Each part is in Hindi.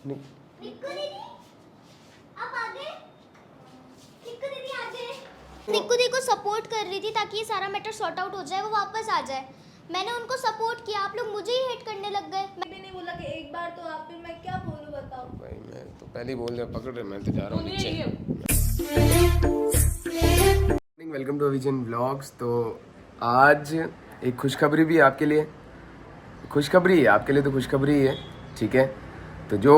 निक्कू दीदी आप आ गए। निक्कू दीदी आ गए। निक्कू दीदी को सपोर्ट कर रही थी ताकि ये सारा मैटर सॉर्ट आउट हो जाए, वो वापस आ जाए। मैंने उनको सपोर्ट किया, आप लोग मुझे ही हेट करने लग गए। मैं भी नहीं बोला कि एक बार तो आप, फिर मैं क्या बोलूं बताओ। भाई मैं तो पहले ही बोल दिया, पकड़ रहे, मैं तो जा रहा हूँ नीचे। Welcome to Avijan vlogs. तो आज एक खुशखबरी भी आपके लिए, खुशखबरी है आपके लिए, तो खुशखबरी है, ठीक है। तो जो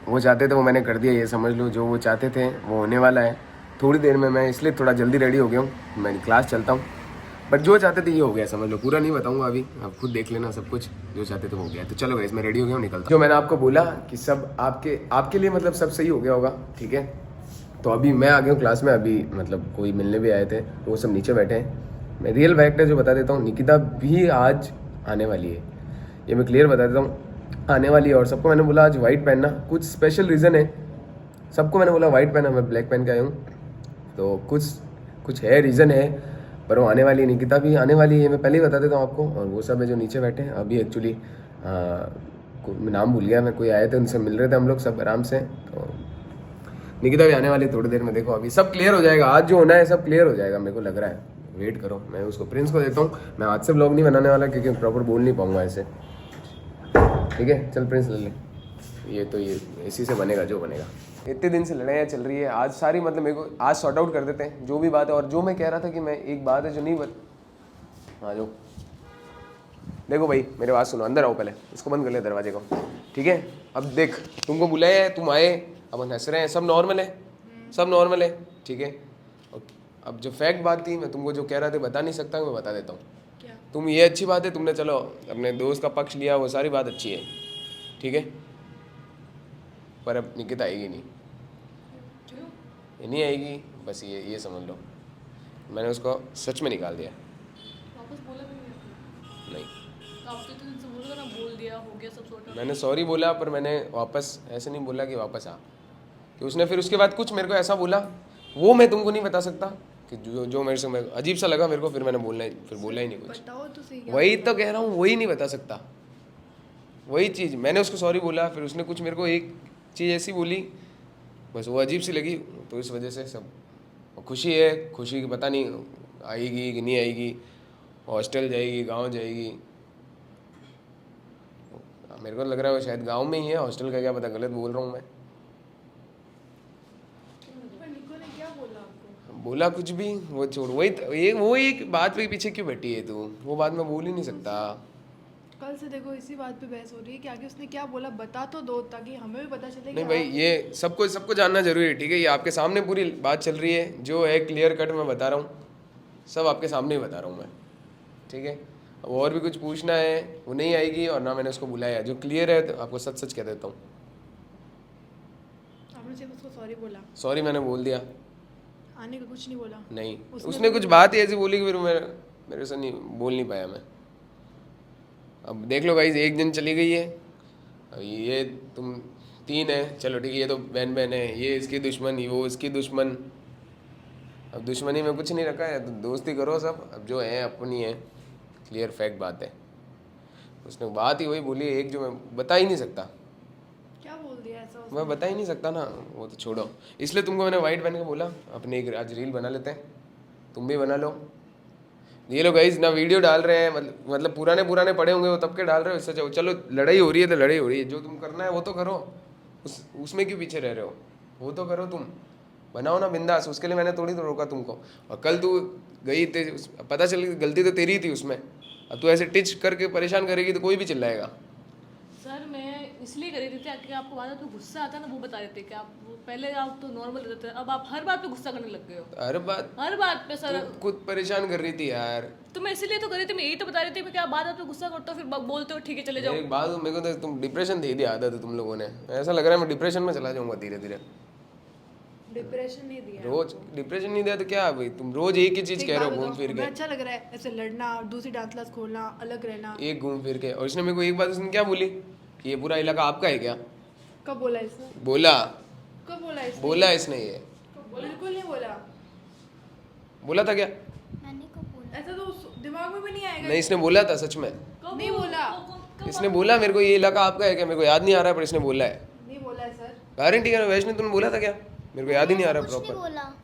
वो चाहते थे वो मैंने कर दिया, ये समझ लो। जो वो चाहते थे वो होने वाला है थोड़ी देर में। मैं इसलिए थोड़ा जल्दी रेडी हो गया हूँ, मैं क्लास चलता हूँ। बट जो चाहते थे ये हो गया, समझ लो। पूरा नहीं बताऊंगा अभी, आप खुद देख लेना, सब कुछ जो चाहते थे वो हो गया। तो चलो गाइस, मैं रेडी हो गया हूँ, निकलता हूँ। जो मैंने आपको बोला कि सब आपके लिए मतलब सब सही हो गया होगा, ठीक है। तो अभी मैं आ गया हूँ क्लास में। अभी मतलब कोई मिलने भी आए थे, वो सब नीचे बैठे हैं। मैं रियल फैक्ट है जो बता देता हूँ, निकिता भी आज आने वाली है, ये मैं क्लियर बता देता हूँ, आने वाली है। और सबको मैंने बोला आज वाइट पहनना, कुछ स्पेशल रीज़न है। सबको मैंने बोला वाइट पहना, मैं ब्लैक पहन के आया हूँ। तो कुछ है, रीज़न है, पर वो आने वाली है। निकिता भी आने वाली है, मैं पहले ही बता देता हूँ आपको। और वो सब है जो नीचे बैठे हैं अभी। एक्चुअली नाम भूल गया मैं, कोई आए थे, उनसे मिल रहे थे हम लोग सब आराम से। तो निकिता भी आने वाली थोड़ी देर में। देखो अभी सब क्लियर हो जाएगा, आज जो होना है सब क्लियर हो जाएगा, मेरे को लग रहा है। वेट करो, मैं उसको प्रिंस को देता हूँ। मैं आज से व्लॉग नहीं बनाने वाला क्योंकि प्रॉपर बोल नहीं पाऊंगा ऐसे, ठीक है। चल प्रिंस ले ले, ये इसी से बनेगा जो बनेगा। इतने दिन से लड़ाइयाँ चल रही है, आज सारी मतलब मेरे को आज सॉर्ट आउट कर देते हैं जो भी बात है। और जो मैं कह रहा था कि मैं एक बात है जो नहीं हाँ जो देखो भाई, मेरे बात सुनो, अंदर आओ, पहले इसको बंद कर ले दरवाजे को, ठीक है। अब देख, तुमको बुलाया है, तुम आए, अब हंस रहे हैं, सब नॉर्मल है, सब नॉर्मल है, ठीक है। अब जो फैक्ट बात थी, मैं तुमको जो कह रहा था बता नहीं सकता, मैं बता देता हूँ। तुम ये अच्छी बात है, तुमने चलो अपने दोस्त का पक्ष लिया, वो सारी बात अच्छी है, ठीक है। पर अब निकिता आएगी नहीं, ये नहीं आएगी, बस ये समझ लो। मैंने उसको सच में निकाल दिया। वापस बोला भी नहीं, तो आप तो इतने दिन से बोल रहे हो ना, बोल दिया हो गया सब सॉर्ट आउट। मैंने सॉरी बोला, पर मैंने वापस ऐसे नहीं बोला कि वापस आ, कि उसने फिर उसके बाद कुछ मेरे को ऐसा बोला, वो मैं तुमको नहीं बता सकता कि जो मेरे से अजीब सा लगा मेरे को। फिर मैंने बोला ही नहीं कुछ। बताओ तो सही। वही तो कह रहा हूँ, वही नहीं बता सकता। वही चीज़ मैंने उसको सॉरी बोला, फिर उसने कुछ मेरे को एक चीज़ ऐसी बोली, बस वो अजीब सी लगी, तो इस वजह से सब। खुशी है, खुशी की पता नहीं आएगी कि नहीं आएगी, हॉस्टल जाएगी, गांव जाएगी। मेरे को लग रहा है वो शायद गांव में ही है, हॉस्टल का क्या पता, गलत बोल रहा हूँ मैं। निको ने क्या बोला आपको? बोला कुछ भी, वो छोड़, वो एक बात पे पीछे क्यों बैठी है तू, वो बात मैं बोल ही नहीं सकता। कल से देखो इसी बात पे बहस हो रही है कि आगे उसने क्या बोला, बता तो दो ताकि हमें भी पता चले। नहीं भाई, ये सबको जानना जरूरी है, ठीक है। ये आपके सामने पूरी बात चल रही है, जो है क्लियर कट मैं बता रहा हूँ, सब आपके सामने ही बता रहा हूँ मैं, ठीक है। अब और भी कुछ पूछना है, वो नहीं आएगी, और ना मैंने उसको बुलाया, जो क्लियर है तो आपको सच कह देता हूँ। आपने सिर्फ उसको सॉरी बोला? सॉरी मैंने बोल दिया, आने का कुछ नहीं बोला? नहीं उसने कुछ बात ही ऐसी बोली कि फिर मेरे से नहीं बोल नहीं पाया मैं। अब देख लो गाइस, एक दिन चली गई है, अब ये तुम 3 है, चलो ठीक है, ये तो बहन है, ये इसकी दुश्मन, वो इसकी दुश्मन। अब दुश्मनी में कुछ नहीं रखा है, तो दोस्ती करो सब, अब जो है अपनी है, क्लियर फैक्ट बात है। उसने बात ही वही बोली, एक जो मैं बता ही नहीं सकता, क्या बोल दिया ऐसा उसने? मैं बता ही नहीं सकता ना, वो तो छोड़ो। इसलिए तुमको मैंने वाइट पहन के बोला, अपने एक आज रील बना लेते हैं, तुम भी बना लो। ये लोग गाइस ना वीडियो डाल रहे हैं, मतलब पुराने पड़े होंगे वो तब के डाल रहे हो, इससे चलो लड़ाई हो रही है तो लड़ाई हो रही है, जो तुम करना है वो तो करो, उसमें क्यों पीछे रह रहे हो, वो तो करो, तुम बनाओ ना बिंदास, उसके लिए मैंने थोड़ी तो रोका तुमको। और कल तू गई थी, पता चली गलती तो तेरी थी उसमें, अब तू ऐसे टिच करके परेशान करेगी तो कोई भी चिल्लाएगा। सर मैं इसलिए करी थी ताकि आपको बाद में तो गुस्सा आता ना, वो बता देते कि आप पहले आप तो नॉर्मल रहते थे, अब आप हर बात पे गुस्सा करने लग गए हो। हर बात पे सर तू खुद परेशान कर रही थी यार। तो मैं इसीलिए तो करी थी, मैं यही तो बता रही थी कि आप बाद में गुस्सा करते हो, फिर बोलते हो ठीक है चले जाओ। एक बात, मेरे को तो तुम डिप्रेशन दे दिया आदत है तुम लोगों ने, ऐसा लग रहा है मैं डिप्रेशन में चला जाऊंगा धीरे धीरे। डिप्रेशन नहीं दिया रोज डिप्रेशन नहीं दिया तो क्या भाई, तुम रोज एक ही चीज कह रहे हो घूम फिर के। अच्छा लग रहा है ऐसे लड़ना, दूसरी डांस क्लास खोलना, अलग रहना, एक घूम फिर के। और इसने मेरे को एक बात उसने क्या बोली कि ये पूरा इलाका आपका है क्या, कब बोला इसने? बोला कब बोला इसने? बोला इसने, ये बिल्कुल नहीं बोला। बोला था क्या? मैंने कब बोला? ऐसा तो दिमाग में भी नहीं आएगा। नहीं, इसने बोला था सच में, नहीं बोला। इसने बोला मेरे को ये इलाका आपका है क्या, मेरे को याद नहीं आ रहा है, पर इसने बोला है। नहीं बोला है सर? गारंटी क्या? वैष्णवी तुमने बोला था क्या? मेरे को याद ही नहीं आ रहा कुछ नहीं प्रॉपर। बोला।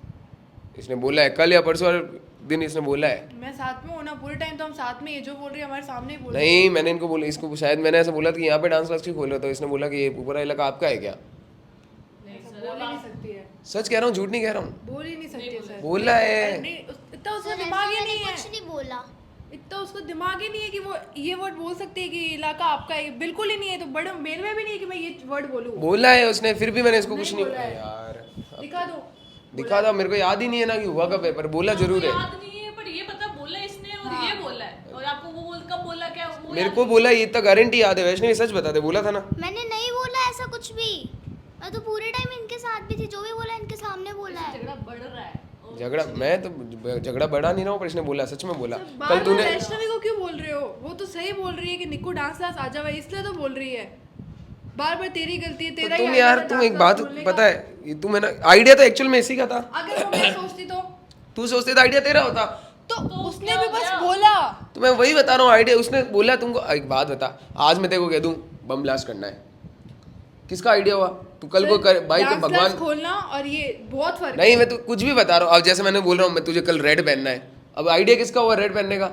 इसने बोला है कल या परसों वाले दिन, इसने बोला है। मैं साथ में हूँ ना पूरे टाइम, तो हम साथ में, ये जो बोल रही है हमारे सामने ही बोल रही नहीं, मैंने इनको बोला, इसको शायद मैंने ऐसा बोला था कि यहाँ पे डांस क्लास क्यों खोल रहे हो, तो इसने बोला कि ये पूरा इलाका आपका है क्या? नहीं है। सर, बोल ही नहीं सकती है, सच कह रहा हूँ, झूठ नहीं कह रहा हूँ। बोल ही नहीं सकती है सर। बोला है। नहीं, इतना उसका सर, दिमाग ही ऐसा नहीं मैंने है, कुछ नहीं बोला। इतना उसको दिमाग ही नहीं है कि वो ये वर्ड बोल सकती है कि इलाका आपका है। बिल्कुल ही नहीं है, तो बड़े मेल में भी नहीं है कि मैं ये वर्ड बोलूँ। बोला है उसने, फिर भी मैंने इसको कुछ नहीं नहीं बोला है। यार। दिखा दो। दिखा था, मेरे को याद ही नहीं है ना कि हुआ कब है, पर बोला जरूर है। याद नहीं है, पर ये पता बोला इसने और ये बोला है, और आपको वो कब बोला क्या वो मेरे को बोला, ये तो गारंटी याद है। वैष्णवी सच बता दे, बोला था ना? मैंने नहीं बोला ऐसा कुछ भी। मैं तो पूरे टाइम इनके साथ भी थी, जो भी बोला इनके सामने बोला है। झगड़ा बढ़ रहा है। और झगड़ा, मैं तो झगड़ा बढ़ा नहीं रहा हूँ, पर इसने बोला, सच में बोला। कल बार-बार तूने वैष्णवी को क्यों बोल रहे हो? वो तो सही बोल रही है कि निक्कू डांस क्लास आ जावे, इसलिए तो बोल रही है। बार-बार तेरी गलती है, तो तेरा ही तुम idea यार, था तुम डांस एक क्लास बात खोलने का। पता है, ये तुम है ना, आइडिया तो एक्चुअल में इसी का था। अगर वो मैं सोचती तो तू सोचते तो आइडिया तेरा होता। उसने भी बस बोला। तो मैं वही बता रहा हूँ, आइडिया उसने बोला तुमको। एक बात बता, आज मैं तेरे को कह दूं बम ब्लास्ट करना है, किसका आइडिया हुआ? तू कल को कर भाई, तो डांस क्लास भगवान। खोलना और ये बहुत फर्क नहीं, है। मैं तो कुछ भी बता रहा हूँ। अब जैसे मैंने बोल रहा हूँ, मैं तुझे कल रेड पहनना है, अब आइडिया किसका हुआ रेड पहनने का?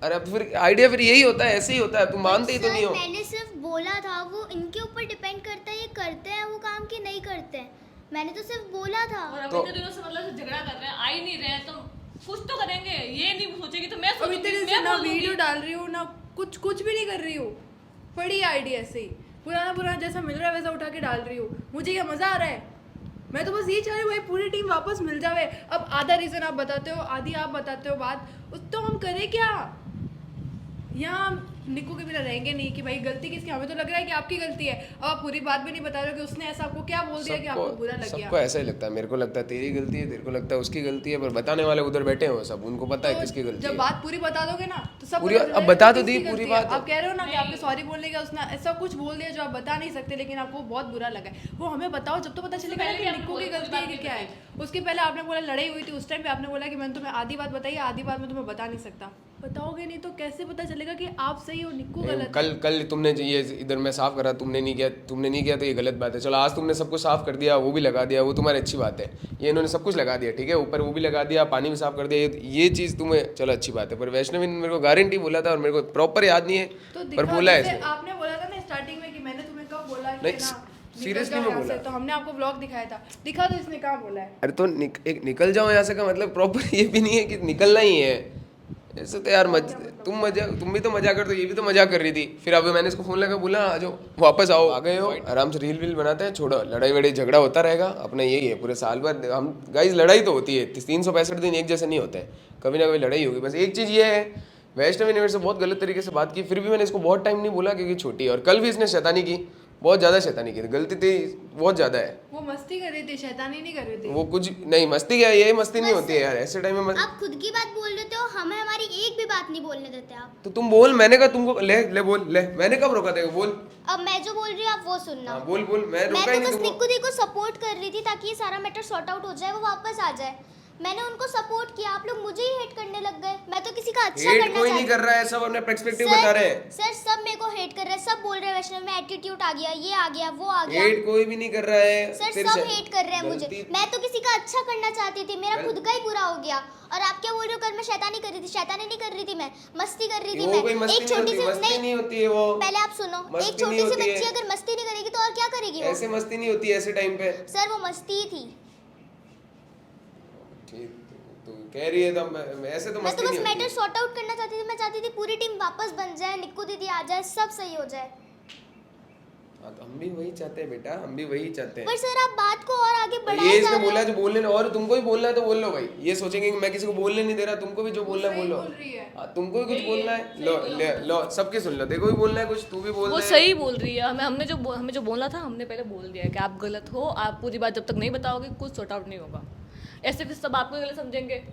अरे अब फिर आइडिया फिर यही होता है, ऐसे ही होता है। तुम मानते ही तो सर, नहीं हो। मैंने सिर्फ बोला था, वो इनके ऊपर डिपेंड करता है, ये करते हैं वो काम कि नहीं करते हैं। मैंने तो सिर्फ बोला था। और तो- अभी इतने दिनों से मतलब झगड़ा कर रहे हैं, आ ही नहीं रहे हैं, तो कुछ तो करेंगे। ये नहीं सोचेगी तो मैं अब सोचूंगी, इतने दिन से मैं ना बोलूंगी। वीडियो डाल रही हूँ ना कुछ भी नहीं कर रही हूँ। पड़ी आइडिया ऐसे ही पुराना जैसा मिल रहा है वैसा उठा के डाल रही हूँ। मुझे क्या मजा आ रहा है? मैं तो बस ये चाह रही हूँ भाई पूरी टीम वापस मिल जावे। अब आधा रीजन आप बताते हो, आधी आप बताते हो बात, उस तो हम करें क्या? यहाँ निक्कू के बिना रहेंगे नहीं कि भाई गलती किसकी? हमें तो लग रहा है कि आपकी गलती है। अब आप पूरी बात भी नहीं बता रहे हो कि उसने ऐसा आपको क्या बोल दिया कि आपको बुरा लग गया। सबको ऐसा ही लगता है। मेरे को लगता है तेरी गलती है, तेरे को लगता है उसकी गलती है, पर बताने वाले उधर बैठे हो सब, उनको पता है तो किसकी गलती जब है। बात पूरी बता दोगे ना तो सब पूरी- पता चल अब जाएगा बता कि तो दी किसकी पूरी गलती है। बात। आप कह रहे हो ना कि आपने सॉरी बोलने का उसने ऐसा कुछ बोल दिया जो आप बता नहीं सकते, लेकिन आपको बहुत बुरा लगा है। वो हमें बताओ, जब तो पता चलेगा ना पहले कि आप निक्कू की बोलो, गलती है कि क्या है। उसके पहले आपने बोला लड़ाई हुई थी, उस टाइम पे आपने बोला कि मैंने तुम्हें आधी बात बताई, आधी बात मैं तुम्हें बता नहीं सकता। बताओगे नहीं तो कैसे पता चलेगा कि आप सही हो, निक्कू गलत है? कल तुमने ये इधर मैं साफ करा, तुमने नहीं किया तो ये गलत बात है। चलो आज तुमने सब कुछ साफ कर दिया, वो भी लगा दिया, वो तुम्हारी अच्छी बात है। ये इन्होंने सब कुछ लगा दिया, ठीक है, ऊपर वो भी लगा दिया, पानी भी साफ कर दिया, ये चीज़ तुम्हें चलो अच्छी बात है। पर वैष्णवी ने मेरे को गारंटी बोला था, और मेरे को प्रॉपर याद नहीं है, तो पर दिखा, बोला है जैसे इसने। आपने बोला था ना स्टार्टिंग में कि मैंने तुम्हें कब बोला कि नहीं, ना निकल seriously जाओ में यहाँ बोला। से, तो हमने आपको व्लॉग दिखाया था। दिखा दो इसने कहाँ बोला है। अरे तो एक निकल जाओ यहाँ से का मतलब प्रॉपर ये भी नहीं है कि निकलना ही है। ऐसे तो यार तुम भी तो मजा करते हो, ये भी तो मजा कर रही थी। फिर अभी मैंने इसको फोन लगा, बोला आ जाओ वापस आओ, आ गए हो, आराम से रील वील बनाते हैं, छोड़ो लड़ाई वड़ाई झगड़ा होता रहेगा अपना, यही है पूरे साल भर। हम गाइस लड़ाई तो होती है, 365 दिन एक जैसे नहीं होते हैं, कभी ना कभी लड़ाई होगी। बस एक चीज़ ये है, वैष्णवी ने मेरे से बहुत गलत तरीके से बात की, फिर भी मैंने इसको बहुत टाइम नहीं बोला क्योंकि छोटी है। और कल भी इसने शैतानी की, बहुत ज़्यादा शैतानी की, गलती थी बहुत ज़्यादा है। वो मस्ती कर रही थी, शैतानी नहीं कर रही थी। वो कुछ नहीं, मस्ती क्या है, ये मस्ती नहीं होती है यार ऐसे टाइम में। आप खुद की बात बोल देते हो, हमें हमारी एक भी बात नहीं बोलने देते आप। तो तुम बोल, मैंने कहा तुमको ले बोल ले, मैंने कब रोका था? बोल। अब मैं जो बोल रही हूँ आप वो सुनना। हाँ, बोल मैं मैं रोका तो ही बस नहीं तुमको। निक्कू दी को सपोर्ट कर रही थी ताकि ये सारा मैटर सॉर्ट आउट हो जाए, वो वापस आ जाए। मैंने उनको सपोर्ट किया, आप लोग मुझे ही हेट करने लग गए। मैं तो किसी का अच्छा हेट करना कोई नहीं चाहती कर रहा है, सब अपने पर्सपेक्टिव बता रहे हैं। सर सब मेरे को हेट कर रहे हैं, सब बोल रहे हैं वैष्णव में एटीट्यूड आ गया, ये आ गया, वो आ गया। हेट कोई भी नहीं कर रहा है सर तेरे सब से- हेट कर रहे हैं मुझे। गलती- मैं तो किसी का अच्छा करना चाहती थी, मेरा गल- खुद का ही बुरा हो गया। और आप क्या बोल रहे हो, कल मैं शैतानी कर रही थी? शैतानी नहीं कर रही थी, मैं मस्ती कर रही थी। वो कोई मैं मस्ती एक नहीं छोटी होती, सी मस्ती नहीं होती है वो। पहले आप सुनो, मस्ती एक छोटी नहीं सी होती है। बच्ची अगर मस्ती नहीं करेगी तो और क्या करेगी वो? ऐसे मस्ती नहीं होती है ऐसे टाइम पे। सर वो मस्ती ही थी। ठीक, तू कह रही है तो ऐसे तो मैं मस्ती तो नहीं बस मैटर होती। सॉर्ट आउट करना चाहती थी। मैं चाहती थी पूरी टीम वापस बन जाए, निक्कू दीदी आ जाए, सब सही हो जाए। हाँ, तो हम भी वही चाहते हैं बेटा, हम भी वही चाहते हैं। पर सर आप बात को और आगे ये बढ़ाए जा इसने रहे बोला हो। जो बोलने, और तुमको भी बोलना है तो बोल लो भाई। ये सोचेंगे कि मैं किसी को बोलने नहीं दे रहा, तुमको भी जो बोलना है सही बोलो। बोल रही है। हाँ, तुमको भी कुछ बोलना है, लो सबके सुन लो। देखो भी बोलना है कुछ, तू भी बोल वो दे। सही बोल रही है। हमें जो बोलना था हमने पहले बोल दिया है कि आप गलत हो, आप पूरी बात जब तक नहीं बताओगे कुछ सॉर्ट आउट नहीं होगा। ऐसे फिर सब आपको गलत समझेंगे।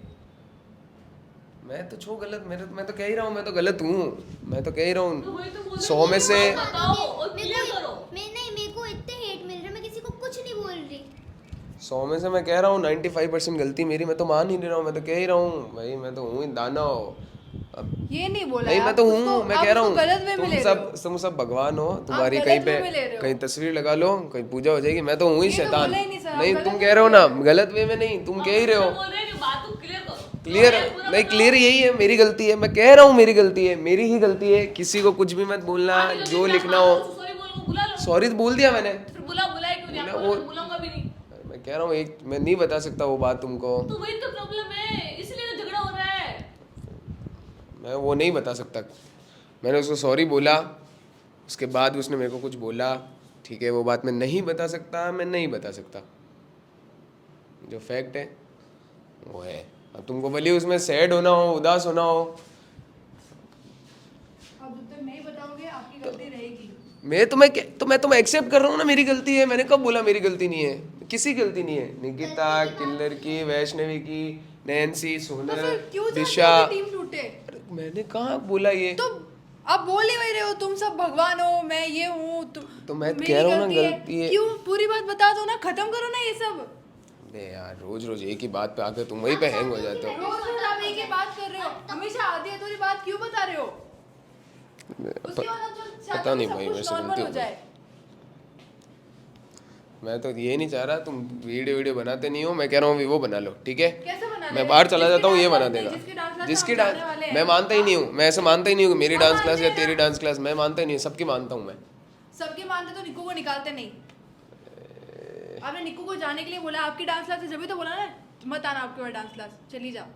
मैं तो छो गलत, मैं तो कह ही रहा हूँ, मैं तो गलत हूँ, मैं तो कह ही रहा तो वही तो बोल हूँ। रही 100 में से बताओ और क्लियर करो। मेरे को इतने हेट मिल रहे, मैं किसी को कुछ नहीं बोल रही। 100 में से मैं कह रहा हूँ 95% गलती मेरी। मैं तो मान ही नहीं रहा हूँ, मैं तो कह ही रहा हूँ भाई, मैं तो हूँ ही दानव। अब ये नहीं बोला नहीं, है, मैं आप तो उसको- हूँ, मैं आप कह रहा उसको गलत वे हूँ, में ले तुम रहे हो। सब भगवान हो, तुम्हारी गलत कहीं वे पे में ले रहे हो। कहीं तस्वीर लगा लो, कहीं पूजा हो जाएगी, मैं तो हूँ ही ये तो शैतान। बोला ही नहीं सर, आप नहीं, गलत तुम वे कह रहे हो में ना ले रहे गलत वे में, नहीं तुम कह ही रहे हो। बोल रहे हैं कि बात तुम क्लियर करो। क्लियर जो है पूरा नहीं, बताओ। क्लियर यही है, मेरी गलती है, मैं कह रहा हूँ मेरी गलती है, मेरी ही गलती है, किसी को कुछ भी मत बोलना, आगे जो भी लिखना आप हो। सॉरी बोलो, बुला लो। सॉरी तो बोल दिया मैंने। फिर बुलाए क्यों नहीं? बोला आपको वो- मैं बुलाऊंगा भी नहीं। मैं कह रहा हूँ एक, मैं नहीं बता सकता वो बात तुमको, तो वही तो प्रॉब्लम है, इसलिए तो झगड़ा हो रहा है। मैं वो नहीं बता सकता। मैंने उसको सॉरी बोला, उसके बाद उसने मेरे को कुछ बोला, ठीक है, वो बात मैं नहीं बता सकता, मैं नहीं बता सकता, जो फैक्ट है वो है। अब तुमको भले उसमें सैड होना हो, उदास होना हो, अब जब तक नहीं बताओगे आपकी गलती रहेगी। मैं तुम्हें एक्सेप्ट कर रहा हूँ ना, मेरी गलती है। मैंने कब बोला मेरी गलती नहीं है? किसी की गलती नहीं है। निकिता, किल्लर की, वैष्णवी की, नैन्सी, तो सोनल, फिर क्यों चाहते दिशा। हो कि टीम टूटे? अरे मैंने कहाँ बोला ये? तो आप बोल ही वही रहे हो, तुम सब भगवान हो, मैं ये हूँ, तो मैं मेरी कह रहा हूँ ना गलती है। क्यों पूरी बात बता दो ना, खत्म करो ना ये सब। अरे यार, रोज रोज एक ही बात पे आकर तुम वहीं पे हैंग हो जाते हो। रोज रोज आप एक ही बात कर रहे हो, हमेशा आधी अधूरी बात क्यों बता रहे हो? उसके बाद आप जो चाहते पता हो नहीं सब भाई, कुछ मेरे से normal गलती हो हो गई। जाए। मैं तो ये नहीं चाह रहा तुम वीडियो बनाते नहीं हो। मैं कह रहा हूँ वो बना लो, ठीक है? कैसे बना मैं ले? बाहर चला जिसकी जाता हूँ, ये डांस बना क्लास देगा। नहीं, जिसकी डांस क्लास जिसकी हम डांस जाने वाले हैं। मैं मानता ही नहीं हूँ, मैं ऐसे मानता ही नहीं हूँ कि मेरी हम डांस क्लास मानते या हैं। तेरी डांस क्लास, मैं मानता ही नहीं हूँ, सबकी मानता हूँ मैं। सबके मानते तो निक्कू को निकालते नहीं। आपने निक्कू को जाने के लिए बोला, आपकी डांस क्लास है, जब भी तो बोला ना मत आना आपके पास डांस क्लास, चली जाओ।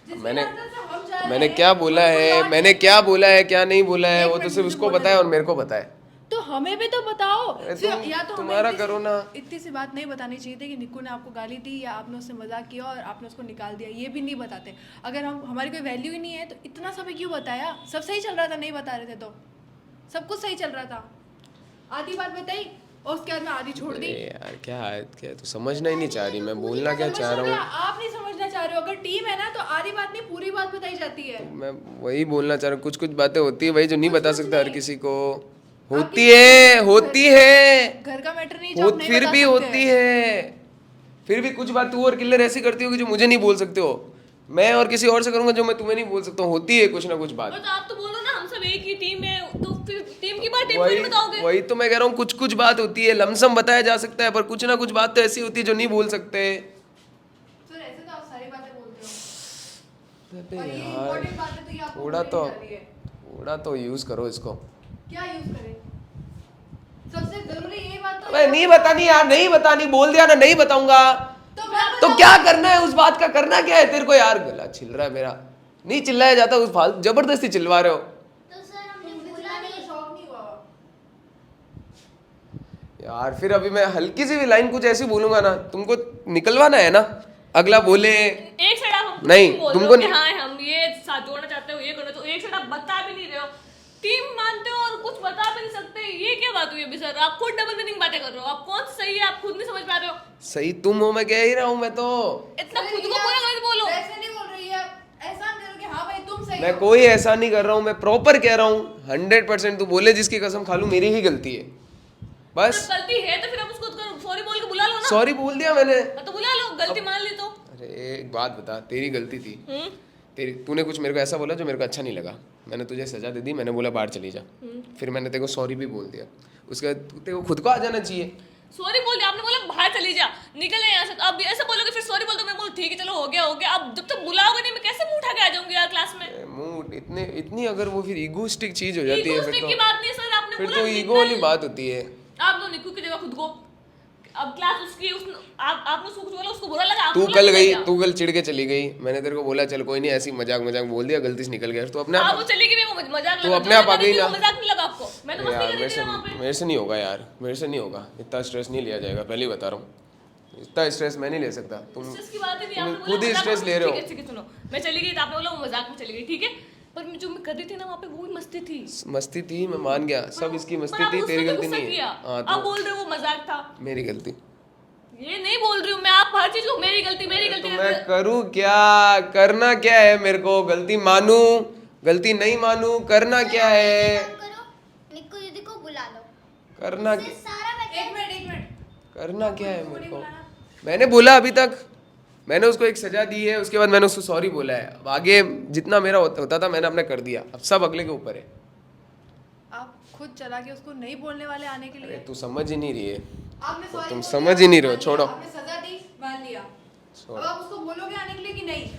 जिसकी मैंने डांस क्लास से हम जा रहे मैंने हैं, क्या बोला उसको है, लौट मैंने के- क्या बोला है, क्या नहीं बोला है, एक वो तो मिनट सिर्फ मुझे उसको बोलने पता है दो। और मेरे को पता है। तो हमें भी तो बताओ। अरे सिर्फ- या तो हमें तुम्हारा इतनी सी- करो ना। इतनी सी बात नहीं बतानी चाहिए थी कि निक्कू ने आपको गाली दी या आपने उससे मजाक किया और आपने उसको निकाल दिया, ये भी नहीं बताते। अगर हम हमारी कोई वैल्यू ही नहीं है तो इतना सब क्यों बताया? सब सही चल रहा था, नहीं बता रहे थे तो सब कुछ सही चल रहा था। आधी बात बताई और उसके बाद में आधी छोड़ दी। अरे यार क्या तू समझना ही नहीं चाह रही, मैं बोलना तो क्या समझ चाह लो रहा क्या? हूँ। आप नहीं समझना चाह रहे हो। अगर टीम है ना तो आधी बात नहीं पूरी बात बताई जाती है। मैं वही बोलना चाह रहा हूँ, कुछ कुछ बातें होती है भाई जो नहीं कुछ बता कुछ सकता हर नहीं। किसी को। आपकी- होती है घर का मैटर नहीं जो आप नहीं फिर बता भी सकते। होती है। फिर भी कुछ बात तू और किल्लर ऐसी करती हो कि जो मुझे नहीं बोल सकते हो, मैं और किसी और से करूंगा जो मैं तुम्हें नहीं बोल सकता हूँ। होती है कुछ ना कुछ बात। तो आप तो बोलो ना, हम सब एक ही टीम है, तो फिर टीम की बात टीम को नहीं बताओगे? वही तो मैं कह रहा हूँ, कुछ कुछ बात होती है, लमसम बताया जा सकता है, पर कुछ ना कुछ बात तो ऐसी होती है जो नहीं बोल सकते। सर ऐसे तो आप सारी बातें बोलते हो अबे और ये यार, इम्पोर्टेंट बात है तो ये आपको थोड़ा बोलनी तो चाहिए। थोड़ा तो यूज करो इसको। क्या यूज करें? सबसे जरूरी ये बात तो अबे नहीं बतानी यार, नहीं बतानी, बोल दिया ना, नहीं बताऊंगा। तो मैं तो क्या करना है उस बात का? करना क्या है तेरे को यार? गला छिल रहा है मेरा, नहीं चिल्लाया जाता, उस फालतू जबरदस्ती चिल्ला रहे हो। तो सर हमने मुझे बोला चिल्लाने का नहीं। शौक नहीं हुआ। यार फिर अभी मैं हल्की सी भी लाइन कुछ ऐसी बोलूंगा ना, तुमको निकलवाना है ना, अगला बोले एक साइड आप हमको नहीं, बोल तुमको रहे हो कि हाँ हम ये साथ जोड़ना चाहते हो, ये करना, तो एक साइड आप बता भी नहीं रहे हो। टीम मानते हो और कुछ बता भी नहीं सकते, ये क्या बात हुई अभी सर? आप खुद डबल मीनिंग बातें कर रहे हो। आप कौन सी सही है आप खुद नहीं समझ पा रहे हो। सही तुम हो, मैं कह ही रहा हूँ। मैं तो इतना सर, खुद ये को पूरा आप गलत बोलो। वैसे नहीं बोल रही है, एहसान दे रहे हो कि हाँ भाई तुम सही मैं हो। कोई ऐसा नहीं कर रहा हूँ, मैं प्रॉपर कह रहा हूँ 100%। तू बोले जिसकी कसम खा लूं, मेरी ही गलती है बस। जब गलती है तो फिर आप उसको सॉरी बोल के बुला लो ना। सॉरी बोल दिया मैंने। तो बुला लो, गलती मान ली तो। अरे एक बात बता, तेरी गलती थी, तेरी, तूने कुछ मेरे को ऐसा बोला जो मेरे को अच्छा नहीं लगा, मैंने तुझे सजा दे दी, मैंने बोला बाहर चली जा, फिर मैंने तेरे को सॉरी भी बोल दिया, उसके बाद तेरे को खुद को आ जाना चाहिए। सॉरी बोल दिया आपने, बोला बाहर चली जा, निकल यहाँ से। तो अब ऐसे बोलोगे फिर सॉरी बोल दो, मैं बोल ठीक है चलो हो गया हो गया। अब जब तक बुलाओगे नहीं, मैं कैसे मुंह उठा के आ जाऊंगी यार क्लास में? मुंह इतनी अगर वो फिर ईगोस्टिक चीज हो जाती है, Egoistic की बात नहीं है सर, आपने फिर बोला तो ईगो वाली बात होती है। आप दो निक्कू की जगह खुद को। अब क्लास उसकी आपने उसको कुछ बोला, उसको बुरा लगा, आप तू बोला कल नहीं गई, क्या? तू कल चिढ़ के चली गई, मैंने तेरे को बोला चल कोई नहीं, ऐसी मजाक बोल दिया, गलती से निकल गया, तो अपने आप वो चली गई, वो मजाक तू लगा, अपने आप आ गई वो ना। मजाक नहीं लगा आपको? मैं तो मस्ती यार कर रही थी ना वहाँ पे। मेरे से नहीं होगा यार, मेरे से नहीं होगा, इतना स्ट्रेस नहीं लिया जाएगा, पहले ही बता रहा हूँ, इतना स्ट्रेस मैं नहीं ले सकता। तुम स्ट्रेस की बात ही नहीं, तुम आपने खुद बोला ही मजाक स्ट्रेस में- ले रहे हो। ठीक है सुनो, मैं चली गई तो आपने बोला वो मजाक में चली गई, ठीक है, पर जो मैं कर रही थी ना वहाँ पे वो भी मस्ती थी। मस्ती थी, मैं मान गया, सब इसकी पर मस्ती आप थी, उसमें तेरी तो गलती गुस्सा नहीं है। किया। हाँ आप तो बोल रहे हो वो मजाक था, मेरी गलती। ये नहीं बोल रही हूँ मैं, आप हर चीज को मेरी गलती तो मैं करूँ क्या? करना क्या है मेरे को? गलती मानू, गलती नहीं मानू, करना क्या है? काम करो, निक्कू दीदी को बुला लो। करना इससे सारा मैटर एक मिनट करना क्या है निक्कू मेरे नहीं को? बुलाना। मैंने बोला अभी तक मैंने उसको एक सजा दी है, उसके बाद मैंने उसको सॉरी बोला है। अब आगे जितना मेरा होता था मैंने अपने कर दिया, अब सब अगले के ऊपर है। आप खुद चला के उसको नहीं बोलने वाले आने के अरे लिए। तू समझ ही नहीं रही है, आपने sorry तुम बोल समझ दिया, ही नहीं रहे हो, मान लिया। छोड़ो। आपने सजा दी, मान लिया। छोड़ो। अब आप उसको बोलोगे आने के लिए कि नहीं?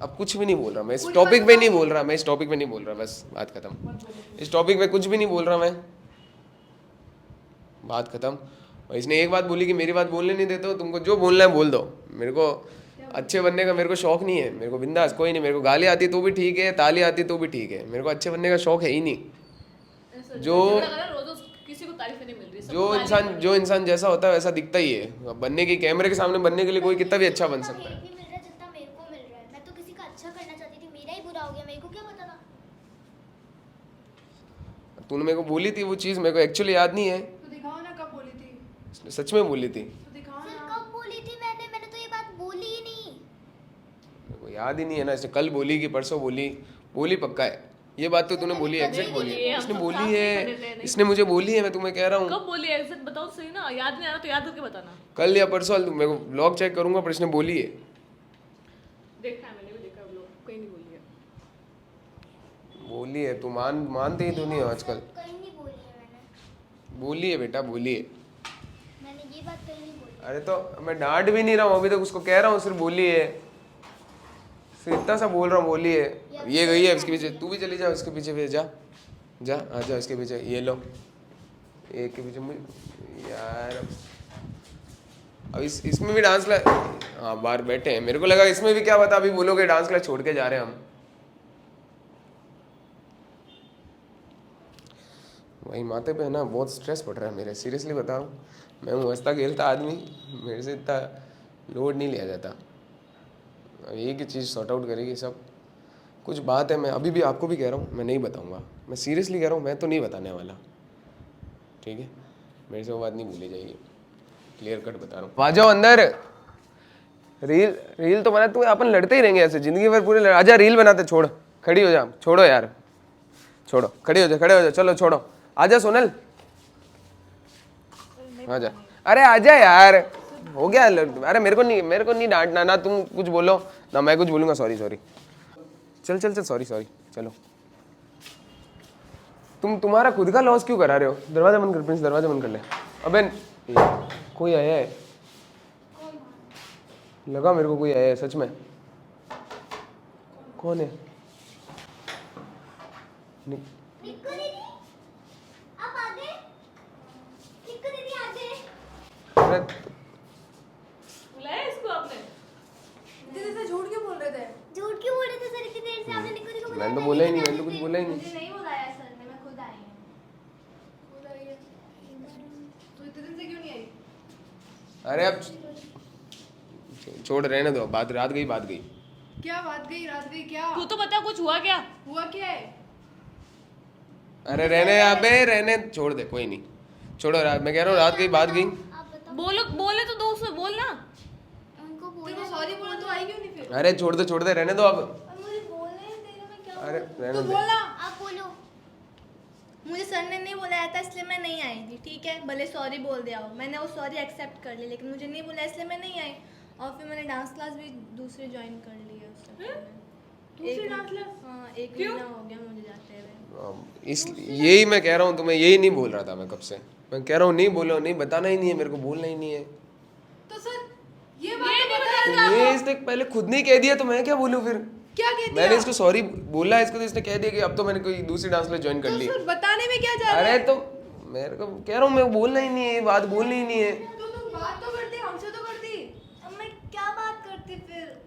अब कुछ भी नहीं बोल रहा मैं, इस कुछ टॉपिक मत पे नहीं बताओ। बोल रहा मैं, इस टॉपिक पे नहीं बोल रहा, बस बात खत्म। इस टॉपिक पे कुछ भी नहीं बोल रहा मैं, बात खत्म। और इसने एक बात बोली कि मेरी बात बोलने नहीं देते हो, तुमको जो बोलना है बोल दो। मेरे को अच्छे बनने का मेरे को शौक नहीं है, मेरे को बिंदास कोई नहीं, मेरे को गाली आती तो भी ठीक है, ताली आती तो भी ठीक है, मेरे को अच्छे बनने का शौक है ही नहीं। जो- रोज किसी को तारीफ नहीं मिल रही, सबको जो गाली इंसान मिल रही जो इंसान जैसा होता है वैसा दिखता ही है। अब बनने की, कैमरे के सामने बनने के लिए कोई कितना भी अच्छा बन उतना सकता है। hate नहीं मिल रहा जितना मेरे को मिल रहा है। मैं तो किसी का अच्छा करना चाहती थी, मेरा ही बुरा हो गया, मेरे को क्या पता था। तूने मेरे को बोली थी वो चीज़, मेरे को एक्चुअली याद नहीं है, तो दिखाओ ना कब बोली थी। सच में बोली थी। तो दिखाओ फिर ना। कब बोली थी मैंने तो ये बात बोली ही नहीं। मेरे को याद ही नहीं है ना, इसने कल बोली कि परसों बोली, बोली पक्का है ये बात तो तूने बोली, एग्जैक्ट बोली ये है, हम इसने सब बोली साथ में है, खड़े थे, नहीं। इसने मुझे बोली है, मैं तुम्हें कह रहा हूँ कब बोली एग्जैक्ट बताओ तो सही ना, याद नहीं आ रहा तो याद करके बताना। कल या परसों। मेरे को ब्लॉग चेक करूंगा पर इसने बोली है। देखा है, मैंने भी देखा है ब्लॉग, कहीं नहीं बोली है। बोली है, तू मानते ही तो नहीं हो आजकल। कहीं नहीं बोली है मैंने। बोली है बेटा, बोली है। मैंने ये बात कहीं नहीं बोली। अरे तो मैं डांट भी नहीं रहा हूँ अभी तक, उसको कह रहा हूँ सिर्फ बोली है, सिर्फ इतना सा बोल रहा हूँ बोली है। ये गई है इसके पीछे, तू भी चली जा उसके पीछे, फिर जा जा आ जा इसके पीछे, ये लो एक के पीछे मुझे यार। अब इसमें भी डांस क्लास, हाँ बाहर बैठे हैं, मेरे को लगा इसमें भी क्या बता अभी बोलोगे डांस क्लास छोड़ के जा रहे हैं हम। वही माथे पे है ना, बहुत स्ट्रेस पड़ रहा है मेरे, सीरियसली बता रहा हूँ। मैं हूँ हंसता खेलता आदमी, मेरे से इतना लोड नहीं लिया जाता। अब एक ही चीज़ सॉर्ट आउट करेगी सब कुछ। बात है, मैं अभी भी आपको भी कह रहा हूँ, मैं नहीं बताऊँगा, मैं सीरियसली कह रहा हूँ, मैं तो नहीं बताने वाला, ठीक है। मेरे से वो बात नहीं भूली जाएगी, क्लियर कट बता रहा हूँ। आ जाओ अंदर, रील तो बना, तू अपन लड़ते ही रहेंगे ऐसे जिंदगी भर पूरे। आजा रील बनाते, छोड़ खड़ी हो जा, छोड़ो यार, छोड़ो खड़े हो जा, चलो छोड़ो, आजा सोनल आजा। अरे आजा यार, हो गया। अरे मेरे को नहीं डांटना, ना तुम कुछ बोलो ना मैं कुछ बोलूँगा। सॉरी चल सॉरी चलो। तुम्हारा खुद का लॉस क्यों करा रहे हो? दरवाजा बंद कर प्रिंस, दरवाजा बंद कर ले। अबे कोई आया है, लगा मेरे को कोई आया है सच में। कौन है? निक्कू दीदी, आप आ गए? निक्कू दीदी आ गए? अरे बुलाया इसको आपने? दीदी से झूठ क्यों बोल रहे थे? झूठ क्यों बोल रहे थे सर इतनी देर से? आपने निक्कू दीदी को मैंने तो बोला ही नहीं, मैंने तो कुछ बोला ही नहीं। मुझे नहीं बुलाया सर ने, मैं खुद आई हूँ। खुद आई है। तो इतने दिन से क्यों नहीं आई? अरे अब छोड़, रहने दो, बात रात गई। क्या बात गई, रात गई क्या? तू तो बता कुछ हुआ क्या? हुआ क्या है? अरे रहने अबे रहने, छोड़ दे, कोई नहीं, छोड़ो। रात मैं कह रहा हूँ रात गई, बात गई। आप बताओ। बोले तो दो उससे बोलना। उनको तेरे बोलना को सॉरी बोला तो आई क्यों नहीं फिर? अरे छोड़ दे, रहने दो अब। अब मुझे बोलने दे, मैं क्या अरे बोलूं? रहने तो दे। बोलना। आप बोलो। मुझे सर ने नहीं बुलाया था इसलिए मैं नहीं आई थी, ठीक है। भले सॉरी बोल दिया हो, मैंने वो सॉरी एक्सेप्ट कर ली, लेकिन मुझे नहीं बुलाया इसलिए मैं नहीं आई। और फिर मैंने डांस क्लास भी दूसरी ज्वाइन कर ली है उससे पहले। दूसरी एक- डांस क्लास? हाँ, एक क्यों? महीना हो गया मुझे जाते हुए। इस यही मैं कह रहा हूँ तुम्हें, यही नहीं बोल रहा था मैं कब से। मैं कह रहा हूँ नहीं बोलो, नहीं बताना ही नहीं है मेरे को, बोलना ही नहीं है। तो सर ये बात तो बता रहे थे तो आपको। ये इसने पहले खुद नहीं कह दिया तो मैं क्या बोलूँ फिर? क्या कहती मैंने है? इसको सॉरी बोला है, इसको तो इसने कह दिया कि अब तो मैंने कोई दूसरी डांस क्लास ज्वाइन कर तो ली। सर बताने में क्या जा रहा अरे है? तो मेरे को कह रहा हूँ, मैं बोलना ही नहीं है, बात बोलनी ही नहीं है। तो तुम बात तो करती, हमसे तो करती। अब मैं क्या बात करती फिर?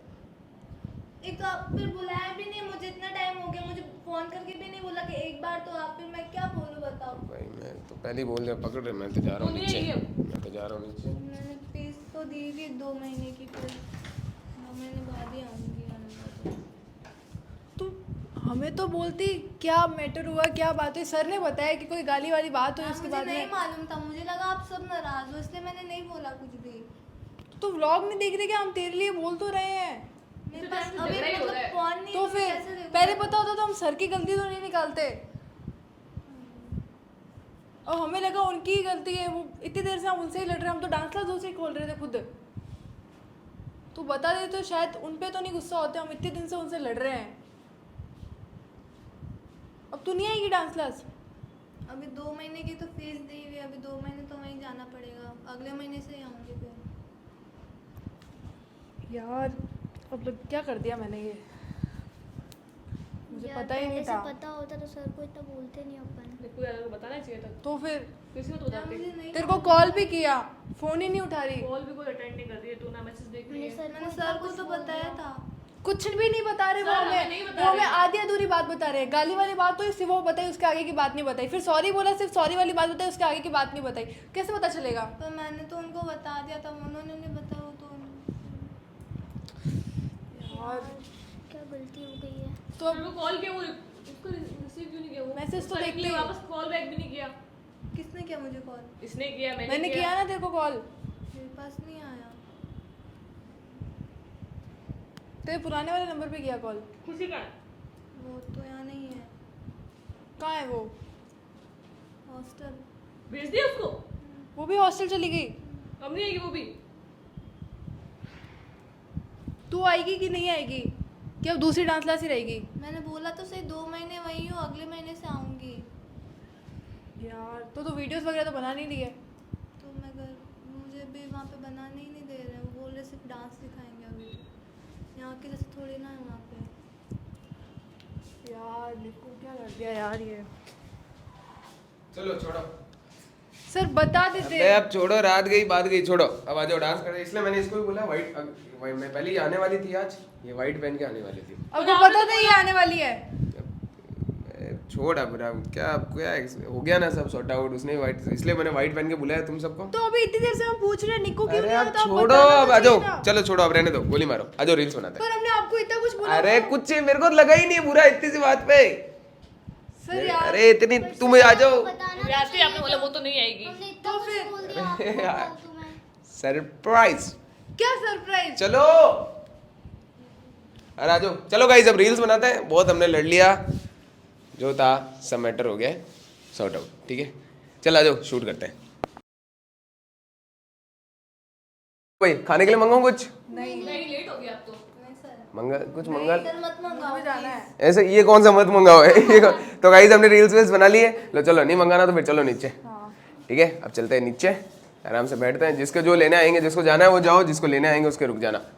एक तो आप फिर बुलाया भी नहीं, मुझे इतना टाइम हो गया, मुझे फोन करके भी नहीं बोला कि एक बार तो आप, फिर मैं क्या बोलूँ बताओ। भाई मैं तो पहले ही बोल दिया, पकड़ रहे, मैं तो जा रहा हूँ बोलिए नीचे, ये। मैं तो जा रहा हूँ नीचे। मैंने फीस तो दी थी 2 महीने की, फिर 2 महीने बाद ही आऊँगी आने। तो हमें तो बोलती क्या मैटर हुआ, क्या बात हुई। सर ने बताया कि कोई गाली वाली बात हुई उसके मुझे बाद नहीं में। मालूम था, मुझे लगा आप सब नाराज हो इसलिए मैंने नहीं बोला कुछ भी। तो व्लॉग नहीं देख रहे क्या? हम तेरे लिए बोल तो रहे हैं। मेरे तो पास टाइम से अभी झगड़ा ही हो मतलब रहा है। फोन नहीं तो मैं फिर कैसे देखूं? पहले पता होता तो हम सर की गलती तो नहीं निकालते। और हमें लगा उनकी ही गलती है, वो इतनी देर से हम उनसे ही लड़ रहे हैं। हम तो डांस क्लास दूसरी खोल रहे थे खुद। तू बता दे तो शायद उन पे तो नहीं गुस्सा होते, हम इतने दिन से उनसे लड़ रहे हैं। अब तू नहीं आएगी डांस क्लास? अभी 2 महीने की तो फीस दी हुई है, अभी 2 महीने तो वहीं जाना पड़ेगा, अगले महीने से ही आऊँगी फिर। यार अब लोग क्या कर दिया मैंने ये, मुझे यार, पता ही पहले नहीं से था। पता होता तो सर को इतना बोलते नहीं अपन। देखो यार, बताना चाहिए था। तो फिर किसी को तो यार, बताते। मुझे नहीं तेरे को कॉल भी किया, फोन ही नहीं उठा रही। कॉल भी कोई अटेंड नहीं कर रही है, तू ना मैसेज देख रही है। मैंने सर को तो बताया था। कुछ भी नहीं बता रहे वो सर, हमें, हमें नहीं बता वो हमें रहे। आधी अधूरी बात बता रहे हैं। गाली वाली बात तो सिर्फ वो बताई, उसके आगे की बात नहीं बताई। फिर सॉरी बोला, सिर्फ सॉरी वाली बात बताई, उसके आगे की बात नहीं बताई। कैसे पता चलेगा? पर मैंने तो उनको बता दिया था, उन्होंने नहीं बताया तो। यार क्या गलती हो गई है? तो अब वो कॉल किया, वो उसको रिसीव क्यों नहीं किया? वो मैसेज तो उसका देखते reply ही। वापस कॉल बैक भी नहीं किया। किसने किया मुझे कॉल? इसने किया, मैंने किया ना तेरे को कॉल, मेरे पास नहीं आया। तेरे पुराने वाले नंबर पे किया कॉल। खुशी का वो तो यहाँ नहीं है, कहाँ है वो? हॉस्टल। भेज दिया उसको, वो भी हॉस्टल चली गई। अब नहीं आएगी वो भी। तू आएगी कि नहीं आएगी? कि अब दूसरी डांस क्लास ही रहेगी? मैंने बोला तो सही 2 महीने वही हूँ, अगले महीने से आऊँगी। यार तो वीडियोस वगैरह तो बना नहीं लिए? तो मैं घर, मुझे भी वहाँ पे बनाने ही नहीं दे रहे, वो बोल रहे सिर्फ डांस सिखाएंगे अभी। यहाँ के जैसे थोड़ी ना है वहाँ पे। यार देखो क्या कर दिया यार ये। चलो छोड़ो, सर बता देते। अबे अब छोड़ो, रात गई बात गई, छोड़ो। अब आ जाओ डांस करें। इसलिए मैंने इसको भी बोला व्हाइट, मैं पहले ही आने वाली थी आज, ये व्हाइट पहन के आने वाली थी। अब को पता था ये आने वाली है। छोड़ अब क्या हो गया ना, सब सॉर्ट आउट। उसने व्हाइट, इसलिए मैंने व्हाइट पहन के बुलाया तुम सबको। तो अभी इतनी देर से हम पूछ रहे हैं निको क्यों अरे नहीं अब आता? छोड़ो, बताना अब तो आ जाओ, चाहिए था। चलो छोड़ो, अब रहने दो, गोली मारो, आ जाओ रील्स बनाते हैं। पर हमने आपको इतना कुछ बोला अरे था। कुछ मेरे को लगा ही नहीं बुरा इतनी सी बात पे। सर यार अरे इतनी तुम आ जाओ। बताना यार तो आपने बोला वो तो नहीं आएगी। हमने इतना तो कुछ फिर- बोल दिया आपको यार। फालतू में। सरप्राइज। क्या सरप्राइज? चलो अरे आ जाओ, चलो गाइस अब रील्स बनाते हैं। बहुत हमने लड़ लिया, जो था सब मैटर हो गया, सॉर्ट आउट। ठीक है, चल आ जाओ, शूट करते हैं। भाई खाने के लिए मंगाऊं कुछ? नहीं लेट हो गया अब तो। नहीं सर, मंगा कुछ मंगा इधर मत मंगाओ। हमें जाना है। ऐसे ये कौन सा मत मंगाओ है ये तो गाइस हमने रील्स वील्स बना लिए। लो चलो, नहीं मंगाना तो फिर चलो नीचे। ठीक है, अब चलते हैं नीचे, आराम से बैठते हैं। जिसको जो लेने आएंगे, जिसको जाना है वो जाओ, जिसको लेने आएंगे उसके रुक जाना।